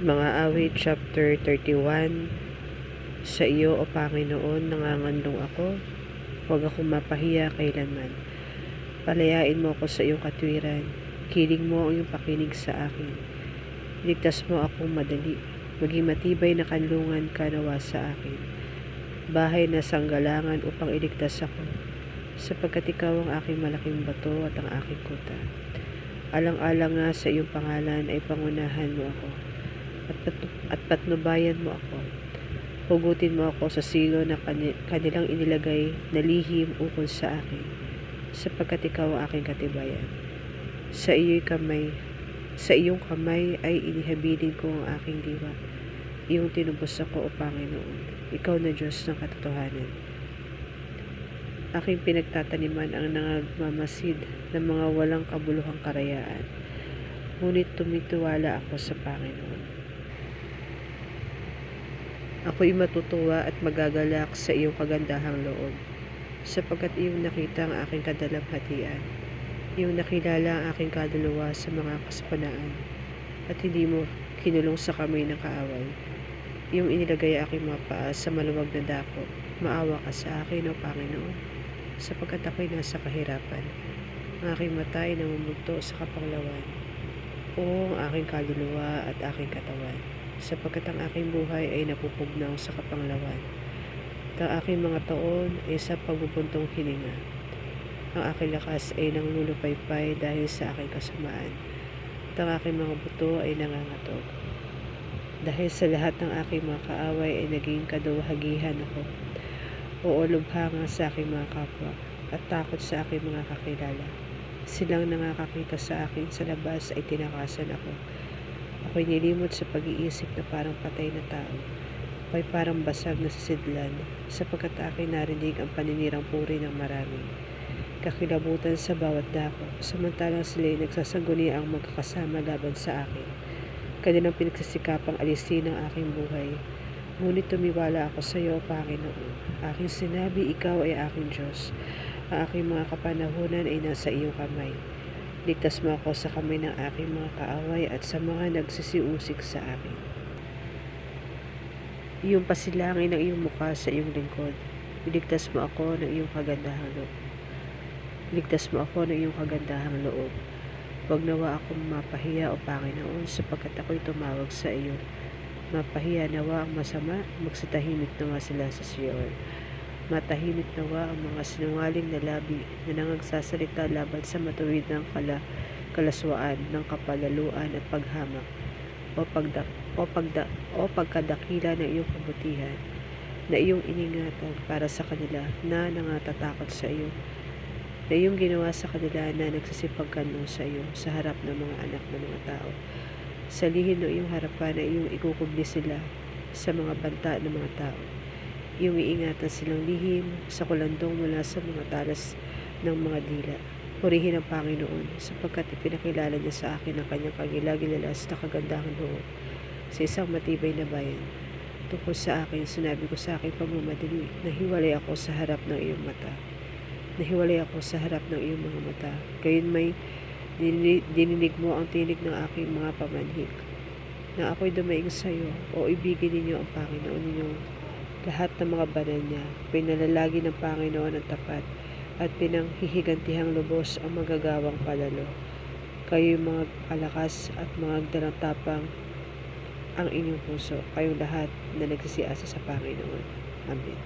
Mga awit chapter 31. Sa iyo, O Panginoon, nangangandong ako. Huwag akong mapahiya kailanman. Palayain mo ako sa iyong katwiran. Kiling mo ang iyong pakinig sa akin. Iligtas mo akong madali. Maging matibay na kanlungan ka nawa sa akin. Bahay na sanggalangan upang iligtas ako, sapagkat ikaw ang aking malaking bato at ang aking kuta. Alang-alang nga sa iyong pangalan ay pangunahan mo ako, at patnubayan mo ako. Hugutin mo ako sa silo na kanilang inilagay na lihim ukol sa akin, sapagkat ikaw ang aking katibayan. Sa iyong kamay ay inihabilin ko ang aking diwa. Iyong tinubos ako, O Panginoon. Ikaw na Diyos ng katotohanan. Aking pinagtataniman ang nangagmamasid ng mga walang kabuluhang karayaan. Ngunit tumitiwala ako sa Panginoon. Ako'y matutuwa at magagalak sa iyong kagandahang loob, sapagkat iyong nakita ang aking kadalamhatian. Iyong nakilala ang aking kaluluwa sa mga kasapanaan, at hindi mo kinulong sa kamay ng kaaway. Iyong inilagay aking mga paa sa maluwag na dako. Maawa ka sa akin, O Panginoon, sapagkat ako'y nasa kahirapan. Ang aking mata ay namumugto sa kapanglawan. Oo, ang aking kaluluwa at aking katawan, sapagkat ang aking buhay ay napupugnaw sa kapanglawan. At ang aking mga taon ay sa pagbubuntong hininga. Ang aking lakas ay nanglulupaypay dahil sa aking kasamaan. At ang aking mga buto ay nangangatog. Dahil sa lahat ng aking mga kaaway ay naging kadawahagihan ako. Oo, lubha nga sa aking mga kapwa, at takot sa aking mga kakilala. Silang nakakakita sa akin sa labas ay tinakasan ako. Ako'y nilimot sa pag-iisip na parang patay na tao. Ako'y parang basag na sisidlan, sapagkat aking narinig ang paninirang puri ng marami. Kakilabutan sa bawat dako, samantalang sila'y nagsasaguni ang magkakasama laban sa akin. Kanilang pinagsisikapang alisin ang aking buhay. Ngunit tumiwala ako sa iyo, Panginoon. Aking sinabi, ikaw ay aking Diyos. Ang aking mga kapanahunan ay nasa iyong kamay. Ligtas mo ako sa kamay ng aking mga kaaway at sa mga nagsisiusik sa akin. Iyong pasilangin ang iyong mukha sa iyong lingkod. Iligtas mo ako ng iyong kagandahang loob. Iligtas mo ako ng iyong kagandahang loob. Huwag nawa akong mapahiya, O Panginoon, sapagkat ako'y tumawag sa iyo. Mapahiya nawa ang masama, magsitahimik nawa sila sa Sion. Matahimik nawa ang mga sinungaling na labi na nangagsasalita laban sa matuwid ng kalaswaan, ng kapalaluan at paghamak, o pagkadakila ng iyong kabutihan, na iyong iningatan para sa kanila na nangatatakot sa iyo, na iyong ginawa sa kanila na nagsisipagkanong sa iyo sa harap ng mga anak ng mga tao. Sa lihim ng iyong harapan na iyong ikukubli sila sa mga banta ng mga tao. Iyong iingatan silang lihim sa kulandong mula sa mga talas ng mga dila. Purihin ang Panginoon, sapagkat ipinakilala niya sa akin ang kanyang kagilagilalas na kagandahang loob sa isang matibay na bayan. Tungkol sa akin, sinabi ko sa aking pagmamadali, nahiwalay ako sa harap ng iyong mata. Nahiwalay ako sa harap ng iyong mga mata. Gayon may dininig mo ang tinig ng aking mga pamanhik. Na ako'y dumaing sa iyo, O ibigin ninyo ang Panginoon ninyong lahat ng mga banal niya. Pinalalagi ng Panginoon ang tapat, at pinanghihigantihang lubos ang magagawang palalo. Kayo'y mga kalakas at mga daratapang ang inyong puso, kayong lahat na nagsisiasa sa Panginoon. Amen.